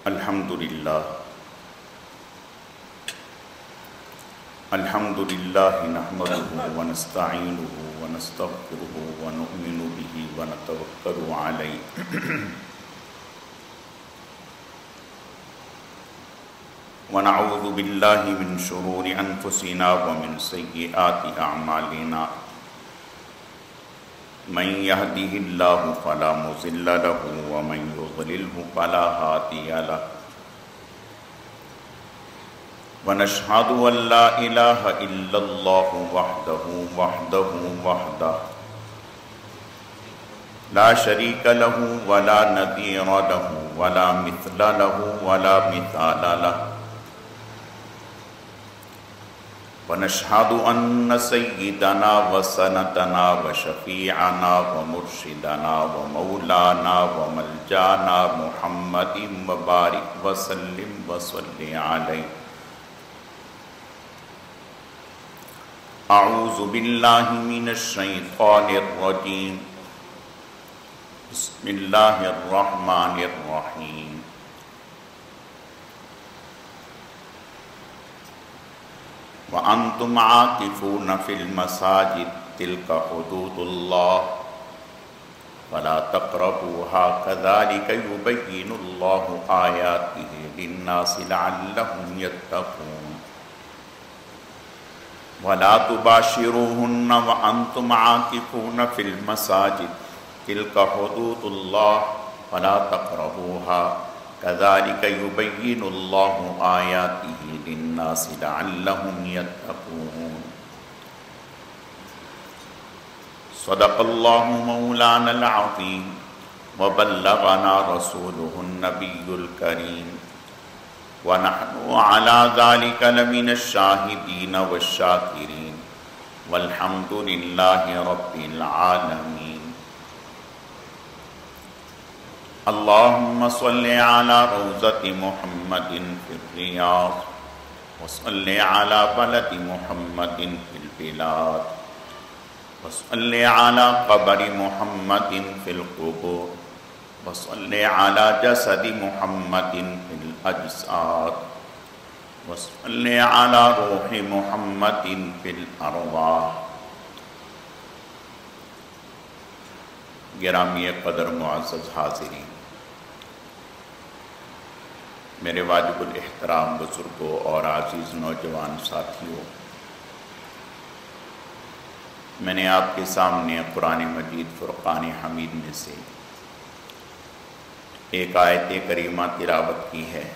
الحمد لله نحمده ونستعينه ونستغفره ونؤمن به ونتوكل عليه ونعوذ بالله من شرور أنفسنا ومن سيئات أعمالنا من يهده الله فلا مضل له ومن يضلله فلا هادي له ونشهد أن لا إله إلا الله وحده لا شريك له ولا نظير له ولا مثل له ولا مثال له ونشهد أن سيدنا وسندنا وشفيعنا ومرشدنا ومولانا وملجانا محمد مبارك وسلم وصل عليه. أعوذ بالله من الشيطان الرجيم. بسم الله الرحمن الرحيم. وأنتم عاكفون في المساجد تلك حدود الله فلا تقربوها كذلك يبين الله آياته للناس لعلهم يتقون. ولا تباشروهن وأنتم عاكفون في المساجد تلك حدود الله فلا تقربوها كذلك يبين الله آياته للناس لعلهم يتقون. صدق الله مولانا العظيم وبلغنا رسوله النبي الكريم ونحن على ذلك لمن الشاهدين والشاكرين والحمد لله رب العالمين. اللهم صل على روضة محمد في الرياض وصل على بلد محمد في البلاد وصل على قبر محمد في القبور وصل على جسد محمد في الأجساد وصل على روح محمد في الأرواح. گرامی قدر معزز حاضرین، میرے واجب الاحترام بزرگوں اور عزیز نوجوان ساتھیوں، میں نے آپ کے سامنے قرآن مجید فرقان حمید میں سے ایک آیت کریمہ تلاوت کی ہے.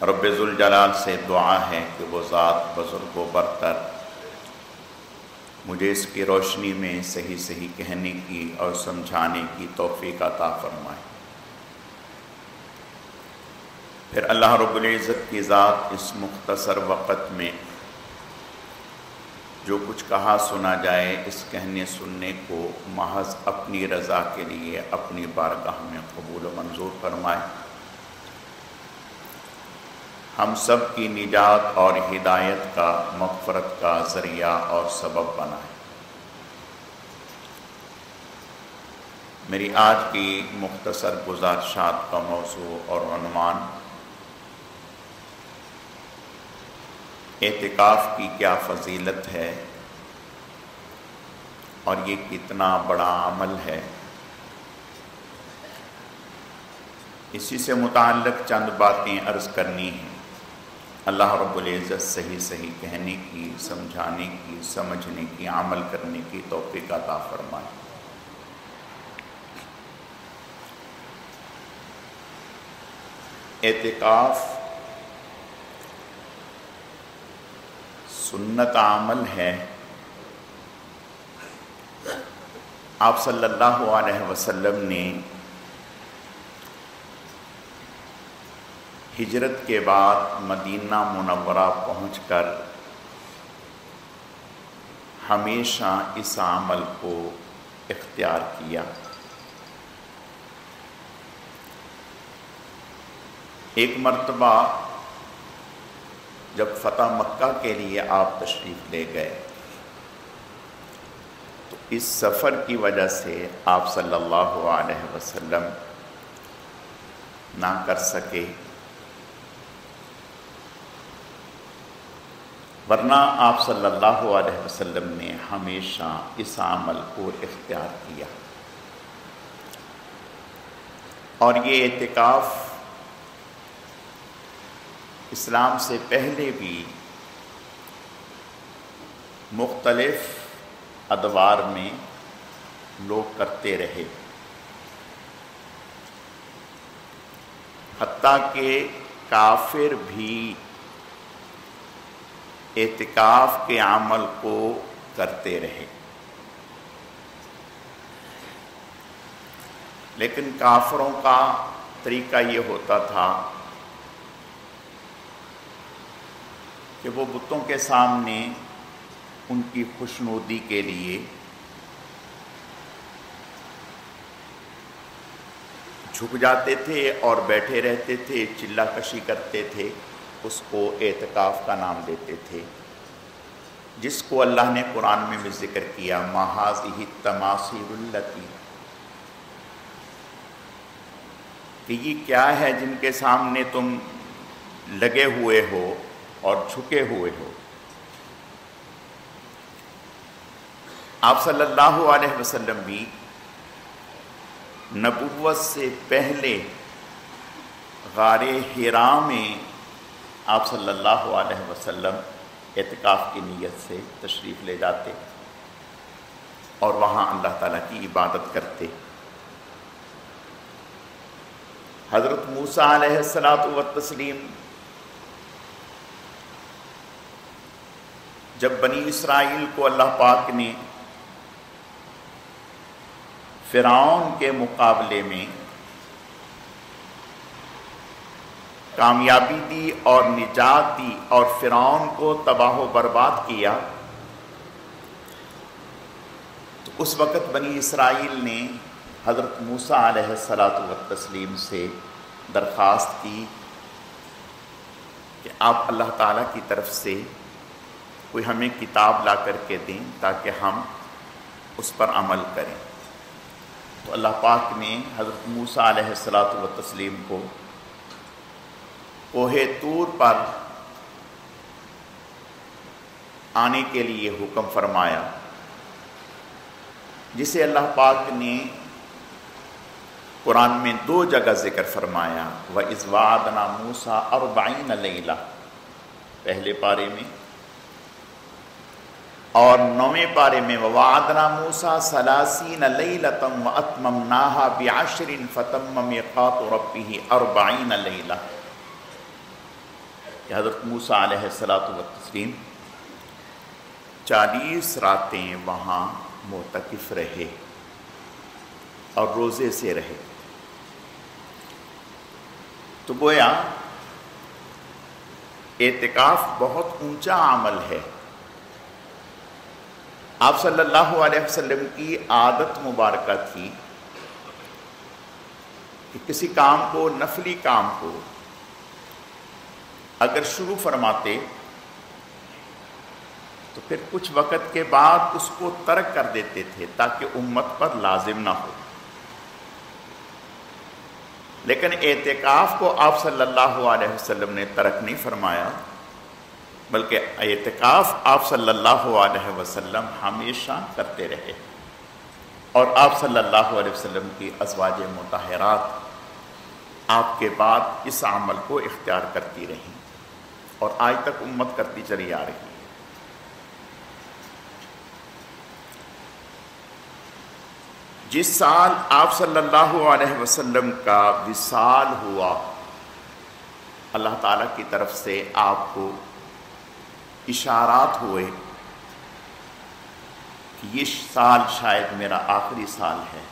رب ذوالجلال سے دعا ہے کہ وہ ذات بزرگ و برتر مجھے اس کی روشنی میں صحیح صحیح کہنے کی اور سمجھانے کی توفیق عطا فرمائے. پھر اللہ رب العزت کی ذات اس مختصر وقت میں جو کچھ کہا سنا جائے، اس کہنے سننے کو محض اپنی رضا کے لیے اپنی بارگاہ میں قبول و منظور فرمائے. ہم سب کی نجات اور ہدایت کا، مغفرت کا ذریعہ اور سبب بنائے. میری آج کی مختصر گزارشات کا موضوع اور عنوان اعتکاف کی کیا فضیلت ہے اور یہ کتنا بڑا عمل ہے. اسی سے متعلق چند باتیں عرض کرنی ہیں. اللہ رب العزت صحیح صحیح کہنے کی، سمجھانے کی، سمجھنے کی، عمل کرنے کی توفیق عطا فرمائے. اعتکاف سنت عمل ہے. آپ صلی اللہ علیہ وسلم نے ہجرت کے بعد مدینہ منورہ پہنچ کر ہمیشہ اس عمل کو اختیار کیا. ایک مرتبہ جب فتح مکہ کے لیے آپ تشریف لے گئے تو اس سفر کی وجہ سے آپ صلی اللہ علیہ وسلم نہ کر سکے، ورنہ آپ صلی اللہ علیہ وسلم نے ہمیشہ اس عمل کو اختیار کیا۔ اور یہ اعتکاف اسلام سے پہلے بھی مختلف ادوار میں لوگ کرتے رہے، حتیٰ کہ کافر بھی اعتکاف کے عمل کو کرتے رہے، لیکن کافروں کا طریقہ یہ ہوتا تھا کہ وہ بتوں کے سامنے ان کی خوشنودی کے لیے جھک جاتے تھے اور بیٹھے رہتے تھے، چلہ کشی کرتے تھے، اس کو اعتکاف کا نام دیتے تھے، جس کو اللہ نے قرآن میں بھی ذکر کیا، ما ھذہ التماثیل التی، کہ یہ کیا ہے جن کے سامنے تم لگے ہوئے ہو اور جھکے ہوئے ہو۔ آپ صلی اللہ علیہ وسلم بھی نبوت سے پہلے غار حراء میں آپ صلی اللہ علیہ وسلم اعتکاف کی نیت سے تشریف لے جاتے اور وہاں اللہ تعالیٰ کی عبادت کرتے۔ حضرت موسیٰ علیہ السلام جب بنی اسرائیل کو اللہ پاک نے فرعون کے مقابلے میں کامیابی دی اور نجات دی اور فرعون کو تباہ و برباد کیا، تو اس وقت بنی اسرائیل نے حضرت موسیٰ علیہ السلام سے درخواست کی کہ آپ اللہ تعالیٰ کی طرف سے کوئی ہمیں کتاب لا کر کے دیں تاکہ ہم اس پر عمل کریں۔ تو اللہ پاک نے حضرت موسیٰ علیہ السلام کو کوہ طور پر آنے کے لیے حکم فرمایا، جسے اللہ پاک نے قرآن میں 2 جگہ ذکر فرمایا، وَإِذْ وَعَدْنَا مُوسَىٰ 40 لَيْلَةً، پہلے پارے میں، اور 9ویں پارے میں وَوَعَدْنَا مُوسَىٰ 30 لَيْلَةً وَأَتْمَمْنَاهَا ب10 فَتَمَّ مِيقَاتُ رَبِّهِ 40 لَيْلَةً، کہ حضرت موسیٰ علیہ السلام 40 راتیں وہاں معتکف رہے اور روزے سے رہے۔ تو گویا اعتکاف بہت اونچا عمل ہے۔ آپ صلی اللہ علیہ وسلم کی عادت مبارکہ تھی کہ کسی کام کو، نفلی کام کو اگر شروع فرماتے تو پھر کچھ وقت کے بعد اس کو ترک کر دیتے تھے تاکہ امت پر لازم نہ ہو، لیکن اعتکاف کو آپ صلی اللہ علیہ وسلم نے ترک نہیں فرمایا، بلکہ اعتکاف آپ صلی اللہ علیہ وسلم ہمیشہ کرتے رہے، اور آپ صلی اللہ علیہ وسلم کی ازواج مطہرات آپ کے بعد اس عمل کو اختیار کرتی رہیں اور آج تک امت کرتی چلی آ رہی ہے۔ جس سال آپ صلی اللہ علیہ وسلم کا وصال ہوا، اللہ تعالیٰ کی طرف سے آپ کو اشارات ہوئے کہ یہ سال شاید میرا آخری سال ہے،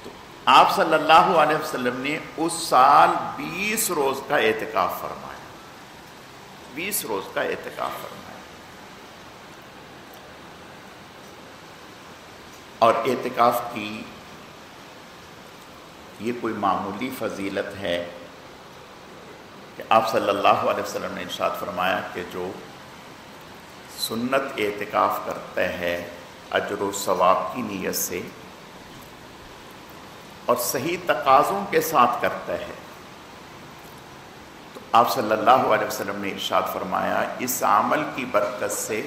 تو آپ صلی اللہ علیہ وسلم نے اس سال 20 روز کا اعتکاف فرمایا، 20 روز کا اعتکاف فرمایا۔ اور اعتکاف کی یہ کوئی معمولی فضیلت ہے کہ آپ صلی اللہ علیہ وسلم نے ارشاد فرمایا کہ جو سنت اعتکاف کرتا ہے اجر و ثواب کی نیت سے، اور صحیح تقاضوں کے ساتھ کرتا ہے تو آپ صلی اللہ علیہ وسلم نے ارشاد فرمایا اس عمل کی برکت سے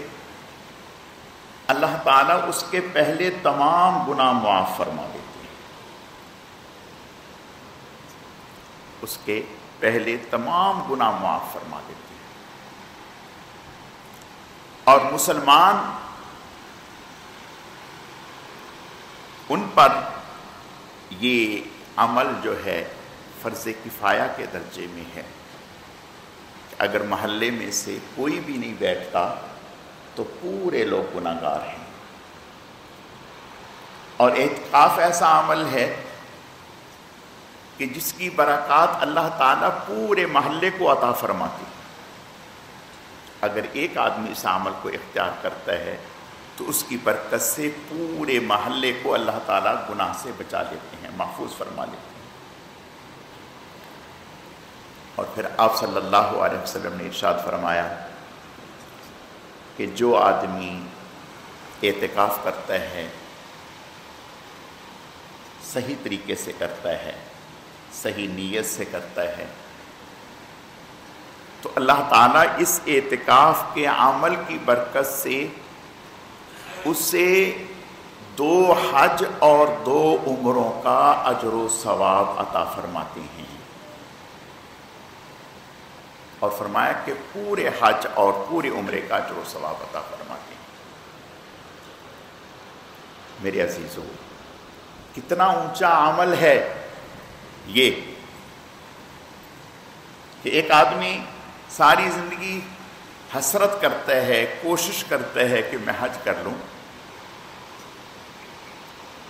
اللہ تعالیٰ اس کے پہلے تمام گناہ معاف فرما دیتے ہیں، اس کے پہلے تمام گناہ معاف فرما دیتے ہیں۔ اور مسلمان ان پر یہ عمل جو ہے فرض کفایہ کے درجے میں ہے کہ اگر محلے میں سے کوئی بھی نہیں بیٹھتا تو پورے لوگ گناہ گار ہیں۔ اور اعتکاف ایسا عمل ہے کہ جس کی برکات اللہ تعالیٰ پورے محلے کو عطا فرماتی ہے۔ اگر ایک آدمی اس عمل کو اختیار کرتا ہے تو اس کی برکت سے پورے محلے کو اللہ تعالیٰ گناہ سے بچا لیتے ہیں، محفوظ فرما لیتے ہیں۔ اور پھر آپ صلی اللہ علیہ وسلم نے ارشاد فرمایا کہ جو آدمی اعتکاف کرتا ہے، صحیح طریقے سے کرتا ہے، صحیح نیت سے کرتا ہے، تو اللہ تعالیٰ اس اعتکاف کے عمل کی برکت سے اسے 2 حج اور 2 عمروں کا اجر و ثواب عطا فرماتے ہیں۔ اور فرمایا کہ پورے حج اور پورے عمرے کا اجر و ثواب عطا فرماتے ہیں۔ میرے عزیزو، کتنا اونچا عمل ہے یہ کہ ایک آدمی ساری زندگی حسرت کرتا ہے، کوشش کرتا ہے کہ میں حج کر لوں،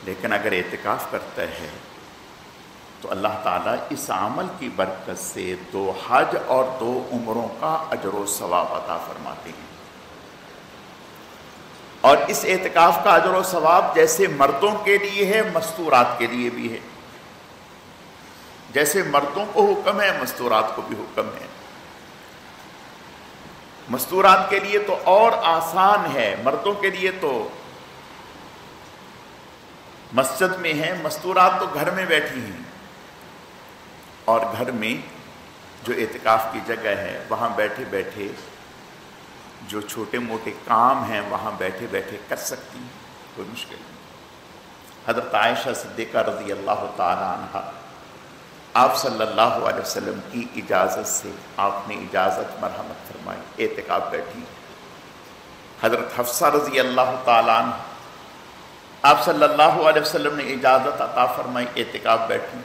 لیکن اگر اعتکاف کرتا ہے تو اللہ تعالیٰ اس عمل کی برکت سے 2 حج اور 2 عمروں کا اجر و ثواب عطا فرماتے ہیں۔ اور اس اعتکاف کا اجر و ثواب جیسے مردوں کے لیے ہے، مستورات کے لیے بھی ہے۔ جیسے مردوں کو حکم ہے، مستورات کو بھی حکم ہے۔ مستورات کے لیے تو اور آسان ہے، مردوں کے لیے تو مسجد میں ہیں، مستورات تو گھر میں بیٹھی ہیں، اور گھر میں جو اعتکاف کی جگہ ہے وہاں بیٹھے بیٹھے جو چھوٹے موٹے کام ہیں وہاں بیٹھے بیٹھے کر سکتی ہیں، کوئی مشکل نہیں۔ حضرت عائشہ صدیقہ رضی اللہ تعالی عنہ آپ صلی اللہ علیہ وسلم کی اجازت سے آپ نے اجازت مرحمت فرمائی، اعتکاف بیٹھی۔ حضرت حفصہ رضی اللہ تعالی عنہ آپ صلی اللہ علیہ وسلم نے اجازت عطا فرمائی، اعتکاف بیٹھی۔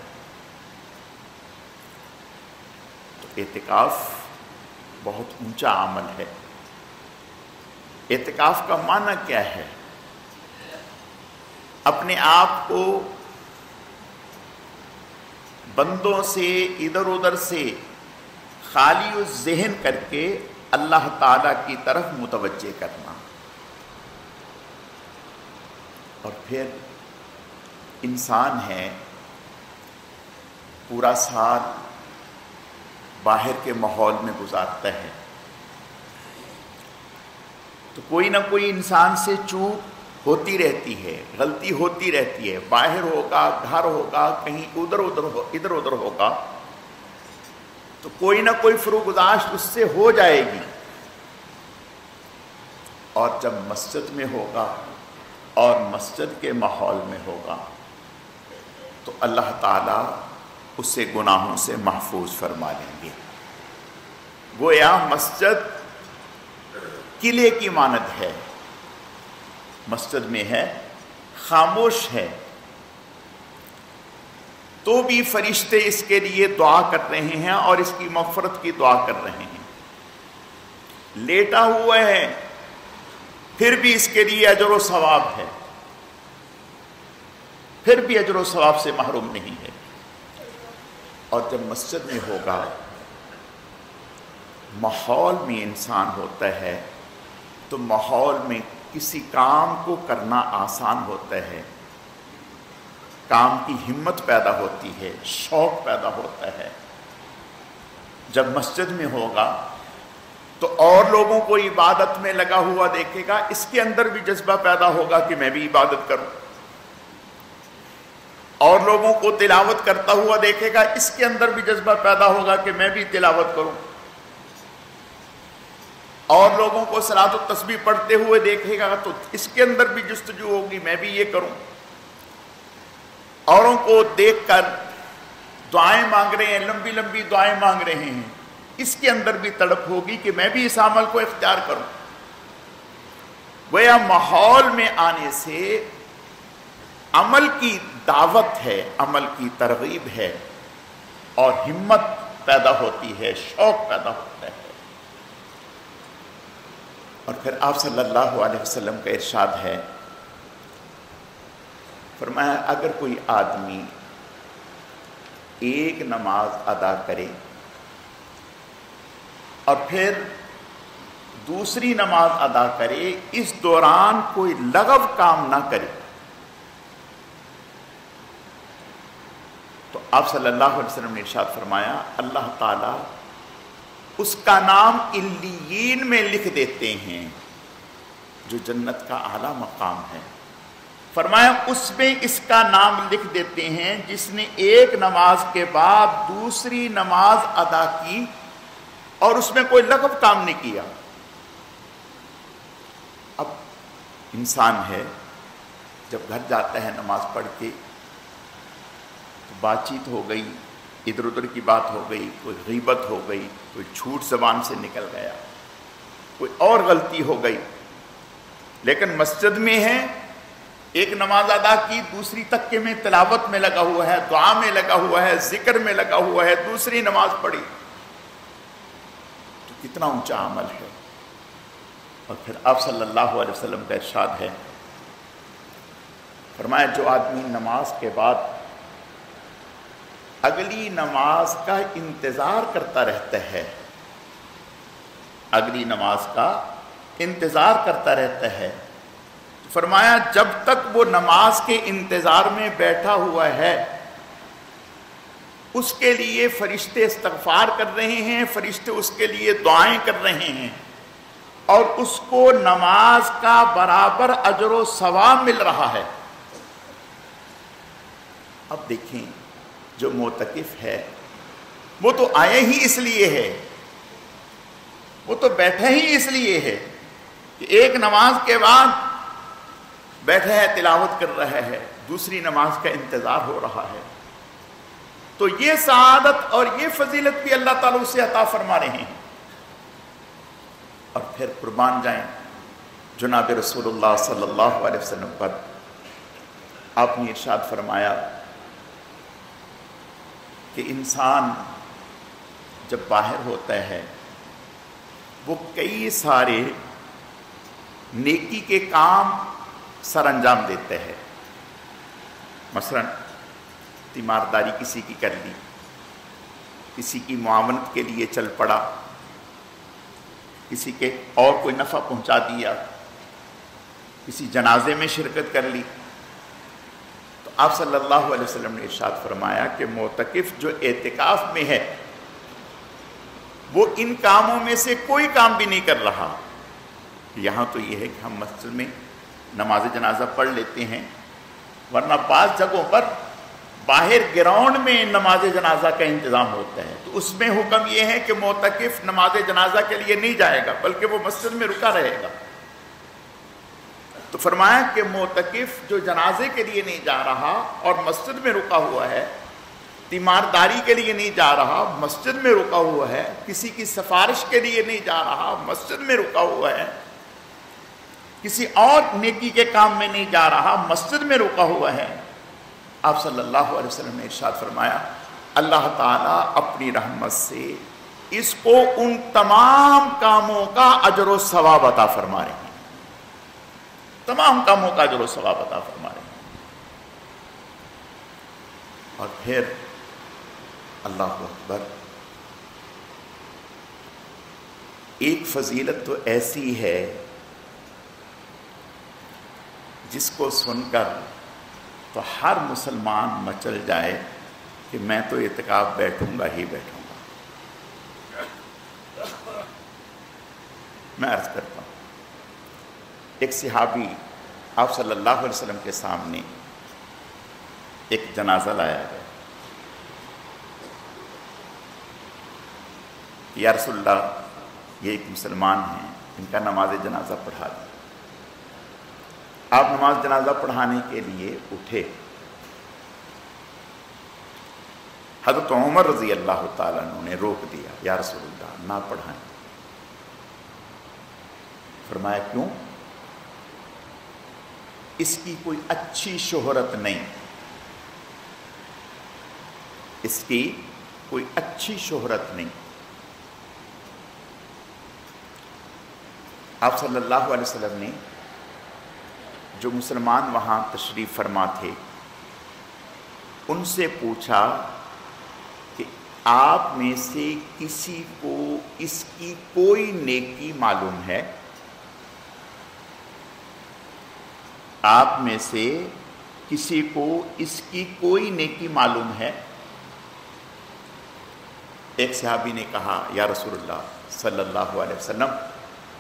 تو اعتکاف بہت اونچا عمل ہے۔ اعتکاف کا معنی کیا ہے؟ اپنے آپ کو بندوں سے ادھر ادھر سے خالی الذہن کر کے اللہ تعالیٰ کی طرف متوجہ کرنا، اور پھر انسان ہے پورا سال باہر کے ماحول میں گزارتا ہے، تو کوئی نہ کوئی انسان سے چوک ہوتی رہتی ہے، غلطی ہوتی رہتی ہے، باہر ہوگا، گھر ہوگا، کہیں ادھر ادھر ہوگا، تو کوئی نہ کوئی فروگزاشت اس سے ہو جائے گی۔ اور جب مسجد میں ہوگا اور مسجد کے ماحول میں ہوگا تو اللہ تعالیٰ اسے گناہوں سے محفوظ فرما لیں گے۔ گویا مسجد قلعے کی مانند ہے، مسجد میں ہے، خاموش ہے، تو بھی فرشتے اس کے لیے دعا کر رہے ہیں اور اس کی مغفرت کی دعا کر رہے ہیں۔ لیٹا ہوا ہے پھر بھی اس کے لیے اجر و ثواب ہے، پھر بھی اجر و ثواب سے محروم نہیں ہے۔ اور جب مسجد میں ہوگا، ماحول میں انسان ہوتا ہے تو ماحول میں کسی کام کو کرنا آسان ہوتا ہے، کام کی ہمت پیدا ہوتی ہے، شوق پیدا ہوتا ہے۔ جب مسجد میں ہوگا تو اور لوگوں کو عبادت میں لگا ہوا دیکھے گا، اس کے اندر بھی جذبہ پیدا ہوگا کہ میں بھی عبادت کروں، اور لوگوں کو تلاوت کرتا ہوا دیکھے گا، اس کے اندر بھی جذبہ پیدا ہوگا کہ میں بھی تلاوت کروں، اور لوگوں کو صلاۃ و تسبیح پڑھتے ہوئے دیکھے گا تو اس کے اندر بھی جستجو ہوگی میں بھی یہ کروں، اوروں کو دیکھ کر دعائیں مانگ رہے ہیں، لمبی لمبی دعائیں مانگ رہے ہیں، اس کے اندر بھی تڑپ ہوگی کہ میں بھی اس عمل کو اختیار کروں۔ گویا ماحول میں آنے سے عمل کی دعوت ہے، عمل کی ترغیب ہے، اور ہمت پیدا ہوتی ہے، شوق پیدا ہوتا ہے۔ اور پھر آپ صلی اللہ علیہ وسلم کا ارشاد ہے، فرمایا اگر کوئی آدمی ایک نماز ادا کرے اور پھر دوسری نماز ادا کرے، اس دوران کوئی لغو کام نہ کرے، تو آپ صلی اللہ علیہ وسلم نے ارشاد فرمایا اللہ تعالیٰ اس کا نام علیین میں لکھ دیتے ہیں، جو جنت کا اعلیٰ مقام ہے۔ فرمایا اس میں اس کا نام لکھ دیتے ہیں جس نے ایک نماز کے بعد دوسری نماز ادا کی اور اس میں کوئی لغو کام نہیں کیا۔ اب انسان ہے جب گھر جاتا ہے نماز پڑھ کے تو بات چیت ہو گئی، ادھر ادھر کی بات ہو گئی، کوئی غیبت ہو گئی، کوئی جھوٹ زبان سے نکل گیا، کوئی اور غلطی ہو گئی، لیکن مسجد میں ہے، ایک نماز ادا کی، دوسری تکے میں تلاوت میں لگا ہوا ہے، دعا میں لگا ہوا ہے، ذکر میں لگا ہوا ہے، دوسری نماز پڑھی، تو کتنا اونچا عمل ہے۔ اور پھر آپ صلی اللہ علیہ وسلم کا ارشاد ہے، فرمایا جو آدمی نماز کے بعد اگلی نماز کا انتظار کرتا رہتا ہے، اگلی نماز کا انتظار کرتا رہتا ہے، فرمایا جب تک وہ نماز کے انتظار میں بیٹھا ہوا ہے اس کے لیے فرشتے استغفار کر رہے ہیں، فرشتے اس کے لیے دعائیں کر رہے ہیں، اور اس کو نماز کا برابر اجر و ثواب مل رہا ہے۔ اب دیکھیں جو معتکف ہے وہ تو آئے ہی اس لیے ہے، وہ تو بیٹھا ہی اس لیے ہے کہ ایک نماز کے بعد بیٹھا ہے، تلاوت کر رہا ہے، دوسری نماز کا انتظار ہو رہا ہے، تو یہ سعادت اور یہ فضیلت بھی اللہ تعالیٰ اسے عطا فرما رہے ہیں۔ اور پھر قربان جائیں جناب رسول اللہ صلی اللہ علیہ وسلم پر، آپ نے ارشاد فرمایا کہ انسان جب باہر ہوتا ہے وہ کئی سارے نیکی کے کام سر انجام دیتے ہیں، مثلا تیمارداری کسی کی کر لی، کسی کی معاونت کے لیے چل پڑا، کسی کے اور کوئی نفع پہنچا دیا، کسی جنازے میں شرکت کر لی، تو آپ صلی اللہ علیہ وسلم نے ارشاد فرمایا کہ معتکف جو اعتکاف میں ہے وہ ان کاموں میں سے کوئی کام بھی نہیں کر رہا۔ یہاں تو یہ ہے کہ ہم مسجد میں نماز جنازہ پڑھ لیتے ہیں، ورنہ بعض جگہوں پر باہر گراؤنڈ میں نماز جنازہ کا انتظام ہوتا ہے، تو اس میں حکم یہ ہے کہ معتکف نماز جنازہ کے لیے نہیں جائے گا بلکہ وہ مسجد میں رکا رہے گا۔ تو فرمایا کہ معتکف جو جنازے کے لیے نہیں جا رہا اور مسجد میں رکا ہوا ہے، تیمارداری کے لیے نہیں جا رہا، مسجد میں رکا ہوا ہے، کسی کی سفارش کے لیے نہیں جا رہا، مسجد میں رکا ہوا ہے، کسی اور نیکی کے کام میں نہیں جا رہا، مسجد میں رکا ہوا ہے، آپ صلی اللہ علیہ وسلم نے ارشاد فرمایا اللہ تعالیٰ اپنی رحمت سے اس کو ان تمام کاموں کا اجر و ثواب عطا فرما رہے ہیں، تمام کاموں کا اجر و ثواب عطا فرما رہے ہیں۔ اور پھر اللہ اکبر، ایک فضیلت تو ایسی ہے جس کو سن کر تو ہر مسلمان مچل جائے کہ میں تو اعتکاف بیٹھوں گا ہی بیٹھوں گا۔ میں عرض کرتا ہوں، ایک صحابی آپ صلی اللہ علیہ وسلم کے سامنے ایک جنازہ لایا گیا، یا رسول اللہ یہ ایک مسلمان ہیں، ان کا نماز جنازہ پڑھا دیں۔ آپ نماز جنازہ پڑھانے کے لیے اٹھے، حضرت عمر رضی اللہ تعالیٰ عنہ نے روک دیا، یا رسول اللہ نہ پڑھائیں۔ فرمایا کیوں؟ اس کی کوئی اچھی شہرت نہیں، اس کی کوئی اچھی شہرت نہیں۔ آپ صلی اللہ علیہ وسلم نے جو مسلمان وہاں تشریف فرما تھے ان سے پوچھا کہ آپ میں سے کسی کو اس کی کوئی نیکی معلوم ہے؟ آپ میں سے کسی کو اس کی کوئی نیکی معلوم ہے؟ ایک صحابی نے کہا یا رسول اللہ صلی اللہ علیہ وسلم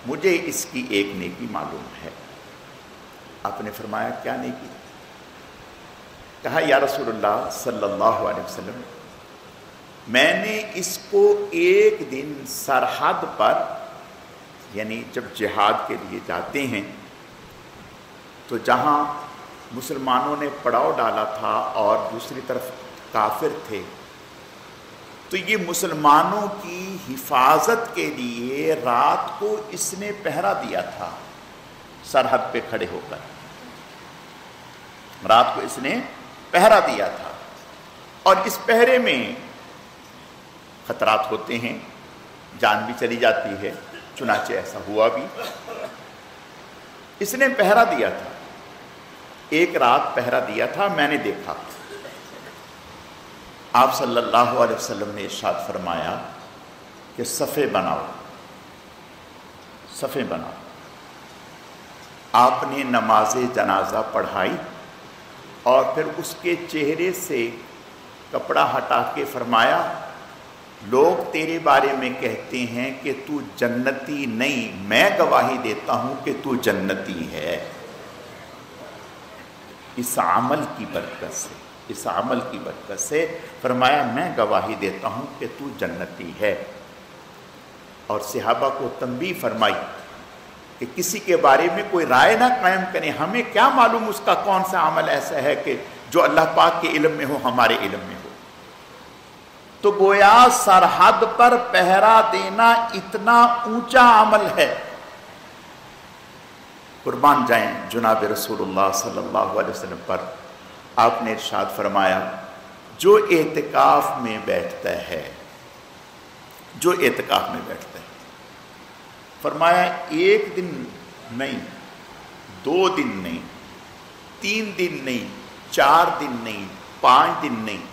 مجھے اس کی ایک نیکی معلوم ہے۔ آپ نے فرمایا کیا نیکی؟ کہا یا رسول اللہ صلی اللہ علیہ وسلم میں نے اس کو ایک دن سرحد پر، یعنی جب جہاد کے لیے جاتے ہیں تو جہاں مسلمانوں نے پڑاؤ ڈالا تھا اور دوسری طرف کافر تھے، تو یہ مسلمانوں کی حفاظت کے لیے رات کو اس نے پہرا دیا تھا، سرحد پہ کھڑے ہو کر رات کو اس نے پہرا دیا تھا، اور اس پہرے میں خطرات ہوتے ہیں، جان بھی چلی جاتی ہے، چنانچہ ایسا ہوا بھی۔ اس نے پہرا دیا تھا، ایک رات پہرا دیا تھا، میں نے دیکھا۔ آپ صلی اللہ علیہ وسلم نے ارشاد فرمایا کہ صفیں بناؤ، صفیں بناؤ۔ آپ نے نماز جنازہ پڑھائی اور پھر اس کے چہرے سے کپڑا ہٹا کے فرمایا لوگ تیرے بارے میں کہتے ہیں کہ تو جنتی نہیں، میں گواہی دیتا ہوں کہ تو جنتی ہے، اس عمل کی برکت سے، اس عمل کی برکت سے فرمایا میں گواہی دیتا ہوں کہ تو جنتی ہے۔ اور صحابہ کو تنبیہ فرمائی کہ کسی کے بارے میں کوئی رائے نہ قائم کریں، ہمیں کیا معلوم اس کا کون سا عمل ایسا ہے کہ جو اللہ پاک کے علم میں ہو، ہمارے علم میں ہو۔ تو گویا سرحد پر پہرا دینا اتنا اونچا عمل ہے۔ قربان جائیں جناب رسول اللہ صلی اللہ علیہ وسلم پر، آپ نے ارشاد فرمایا جو اعتکاف میں بیٹھتا ہے، جو اعتکاف میں بیٹھتا ہے، فرمایا ایک دن نہیں، 2 دن نہیں، 3 دن نہیں، 4 دن نہیں، 5 دن نہیں،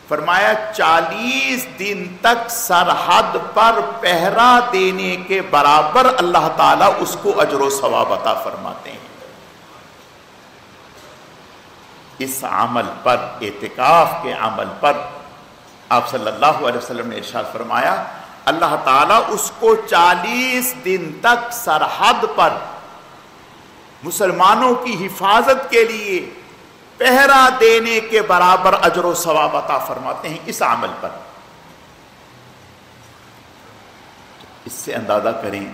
فرمایا 40 دن تک سرحد پر پہرا دینے کے برابر اللہ تعالیٰ اس کو اجر و ثواب عطا فرماتے ہیں۔ اس عمل پر، اعتکاف کے عمل پر آپ صلی اللہ علیہ وسلم نے ارشاد فرمایا اللہ تعالیٰ اس کو 40 دن تک سرحد پر مسلمانوں کی حفاظت کے لیے پہرا دینے کے برابر اجر و ثواب عطا فرماتے ہیں اس عمل پر۔ اس سے اندازہ کریں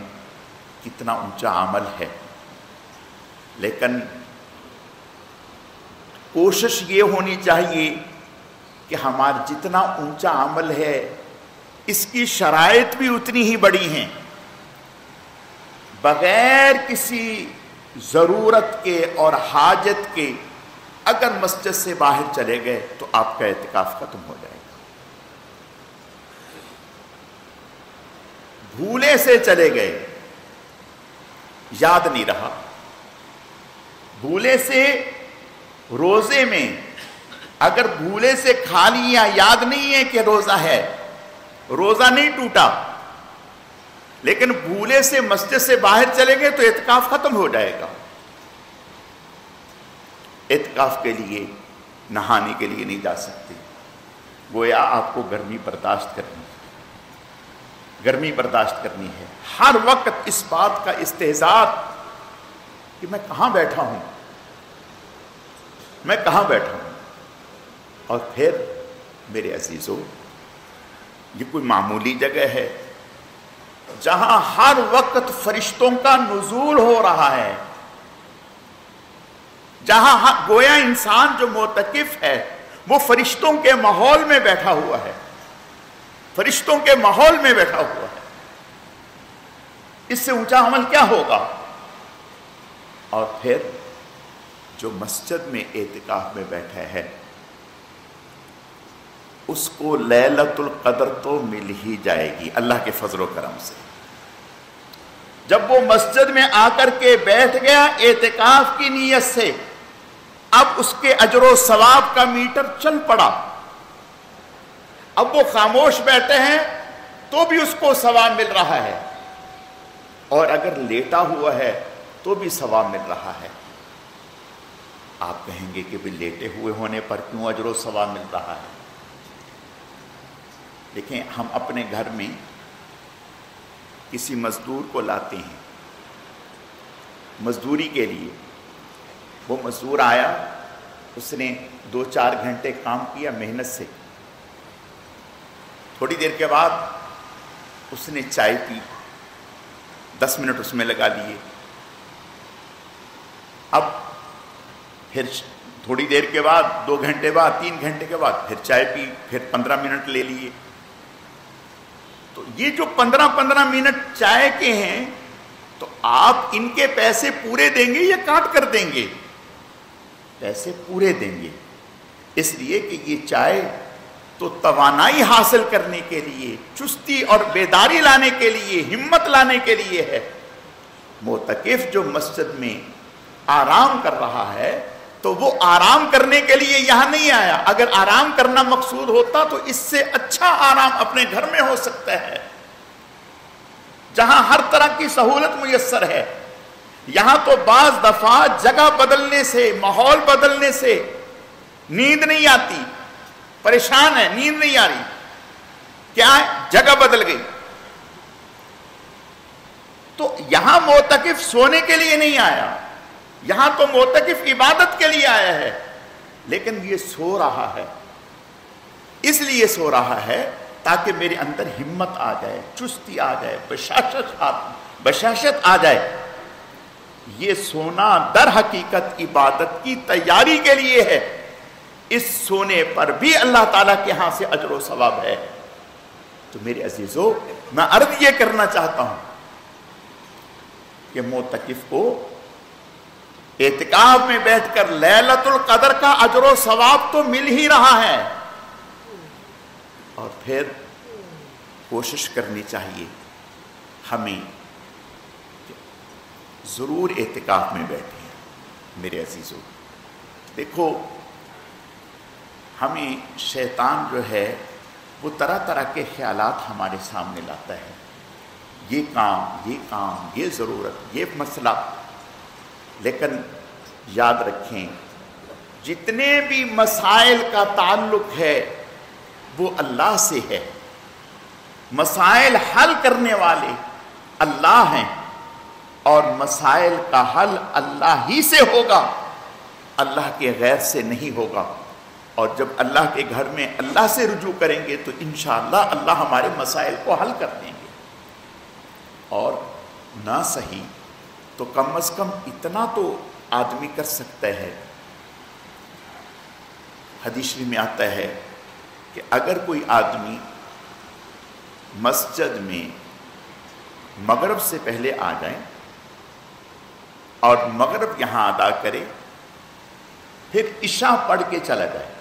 کتنا اونچا عمل ہے، لیکن کوشش یہ ہونی چاہیے کہ ہمارا جتنا اونچا عمل ہے اس کی شرائط بھی اتنی ہی بڑی ہیں۔ بغیر کسی ضرورت کے اور حاجت کے اگر مسجد سے باہر چلے گئے تو آپ کا اعتکاف ختم ہو جائے گا۔ بھولے سے چلے گئے، یاد نہیں رہا، بھولے سے روزے میں اگر بھولے سے کھا لیا، یاد نہیں ہے کہ روزہ ہے، روزہ نہیں ٹوٹا، لیکن بھولے سے مسجد سے باہر چلیں گے تو اعتکاف ختم ہو جائے گا۔ اعتکاف کے لیے نہانے کے لیے نہیں جا سکتے، گویا آپ کو گرمی برداشت کرنی ہے، گرمی برداشت کرنی ہے، ہر وقت اس بات کا استحضار کہ میں کہاں بیٹھا ہوں، میں کہاں بیٹھا ہوں۔ اور پھر میرے عزیزو، یہ کوئی معمولی جگہ ہے جہاں ہر وقت فرشتوں کا نزول ہو رہا ہے، جہاں گویا انسان جو معتکف ہے وہ فرشتوں کے ماحول میں بیٹھا ہوا ہے، فرشتوں کے ماحول میں بیٹھا ہوا ہے۔ اس سے اونچا عمل کیا ہوگا؟ اور پھر جو مسجد میں اعتکاف میں بیٹھا ہے اس کو لیلۃ القدر تو مل ہی جائے گی اللہ کے فضل و کرم سے۔ جب وہ مسجد میں آ کر کے بیٹھ گیا اعتکاف کی نیت سے، اب اس کے اجر و ثواب کا میٹر چل پڑا۔ اب وہ خاموش بیٹھے ہیں تو بھی اس کو ثواب مل رہا ہے، اور اگر لیٹا ہوا ہے تو بھی ثواب مل رہا ہے۔ آپ کہیں گے کہ بھی لیٹے ہوئے ہونے پر کیوں اجر و ثواب مل رہا ہے؟ دیکھیں، ہم اپنے گھر میں کسی مزدور کو لاتے ہیں مزدوری کے لیے، وہ مزدور آیا، اس نے 2-4 گھنٹے کام کیا محنت سے، تھوڑی دیر کے بعد اس نے چائے پی، 10 منٹ اس میں لگا لیے، اب پھر تھوڑی دیر کے بعد 2 گھنٹے بعد 3 گھنٹے کے بعد پھر چائے پی، پھر 15 منٹ لے لیے۔ تو یہ جو 15 منٹ چائے کے ہیں، تو آپ ان کے پیسے پورے دیں گے یا کاٹ کر دیں گے؟ پیسے پورے دیں گے، اس لیے کہ یہ چائے تو توانائی حاصل کرنے کے لیے، چستی اور بیداری لانے کے لیے، ہمت لانے کے لیے ہے۔ معتکف جو مسجد میں آرام کر رہا ہے تو وہ آرام کرنے کے لیے یہاں نہیں آیا۔ اگر آرام کرنا مقصود ہوتا تو اس سے اچھا آرام اپنے گھر میں ہو سکتا ہے، جہاں ہر طرح کی سہولت میسر ہے۔ یہاں تو بعض دفعہ جگہ بدلنے سے، ماحول بدلنے سے نیند نہیں آتی، پریشان ہے، نیند نہیں آ رہی، کیا ہے؟ جگہ بدل گئی۔ تو یہاں معتکف سونے کے لیے نہیں آیا، یہاں تو معتکف عبادت کے لیے آیا ہے، لیکن یہ سو رہا ہے، اس لیے سو رہا ہے تاکہ میرے اندر ہمت آ جائے، چستی آ جائے، بشاشت آ جائے۔ یہ سونا در حقیقت عبادت کی تیاری کے لیے ہے، اس سونے پر بھی اللہ تعالیٰ کے ہاں سے اجر و ثواب ہے۔ تو میرے عزیزو، میں عرض یہ کرنا چاہتا ہوں کہ معتکف کو اعتکاف میں بیٹھ کر لیلۃ القدر کا اجر و ثواب تو مل ہی رہا ہے، اور پھر کوشش کرنی چاہیے ہمیں ضرور اعتکاف میں بیٹھے ہیں۔ میرے عزیزو، دیکھو، ہمیں شیطان جو ہے وہ طرح طرح کے خیالات ہمارے سامنے لاتا ہے، یہ کام، یہ ضرورت، یہ مسئلہ، لیکن یاد رکھیں جتنے بھی مسائل کا تعلق ہے وہ اللہ سے ہے، مسائل حل کرنے والے اللہ ہیں، اور مسائل کا حل اللہ ہی سے ہوگا، اللہ کے غیر سے نہیں ہوگا۔ اور جب اللہ کے گھر میں اللہ سے رجوع کریں گے تو انشاءاللہ اللہ ہمارے مسائل کو حل کر دیں گے، اور نہ صحیح تو کم از کم اتنا تو آدمی کر سکتا ہے۔ حدیث میں آتا ہے کہ اگر کوئی آدمی مسجد میں مغرب سے پہلے آ جائے اور مغرب یہاں ادا کرے، پھر عشاء پڑھ کے چلا جائے،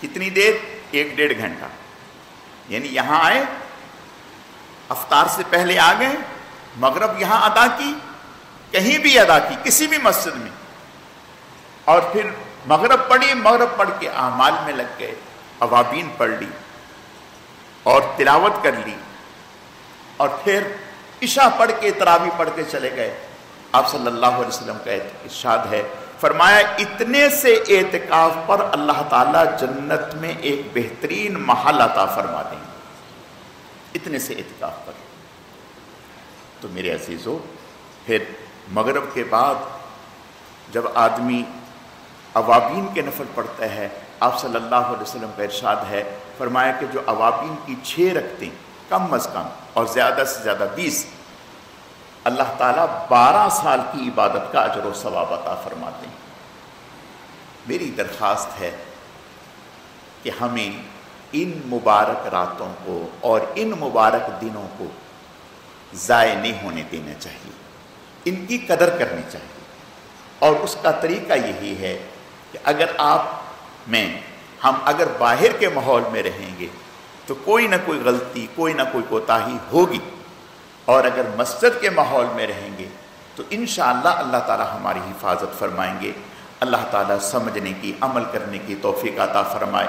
کتنی دیر؟ 1-1.5 گھنٹہ، یعنی یہاں آئے، افطار سے پہلے آ گئے، مغرب یہاں ادا کی، کہیں بھی ادا کی، کسی بھی مسجد میں، اور پھر مغرب پڑھی، مغرب پڑھ کے اعمال میں لگ گئے، اوابین پڑھ لی اور تلاوت کر لی، اور پھر عشاء پڑھ کے تراویح پڑھ کے چلے گئے۔ آپ صلی اللہ علیہ وسلم کا ارشاد ہے، فرمایا اتنے سے اعتکاف پر اللہ تعالیٰ جنت میں ایک بہترین محل عطا فرما دیں گے، اتنے سے اعتکاف پر۔ تو میرے عزیزو، پھر مغرب کے بعد جب آدمی اوابین کے نفل پڑھتا ہے، آپ صلی اللہ علیہ وسلم کا ارشاد ہے، فرمایا کہ جو اوابین کی 6 رکعتیں کم از کم اور زیادہ سے زیادہ 20، اللہ تعالیٰ 12 سال کی عبادت کا اجر و ثواب عطا فرماتے ہیں۔ میری درخواست ہے کہ ہمیں ان مبارک راتوں کو اور ان مبارک دنوں کو ضائع نہیں ہونے دینا چاہیے، ان کی قدر کرنی چاہیے۔ اور اس کا طریقہ یہی ہے کہ اگر ہم اگر باہر کے ماحول میں رہیں گے تو کوئی نہ کوئی غلطی، کوئی نہ کوئی کوتاہی ہوگی، اور اگر مسجد کے ماحول میں رہیں گے تو انشاءاللہ اللہ تعالی ہماری حفاظت فرمائیں گے۔ اللہ تعالی سمجھنے کی، عمل کرنے کی توفیق عطا فرمائے۔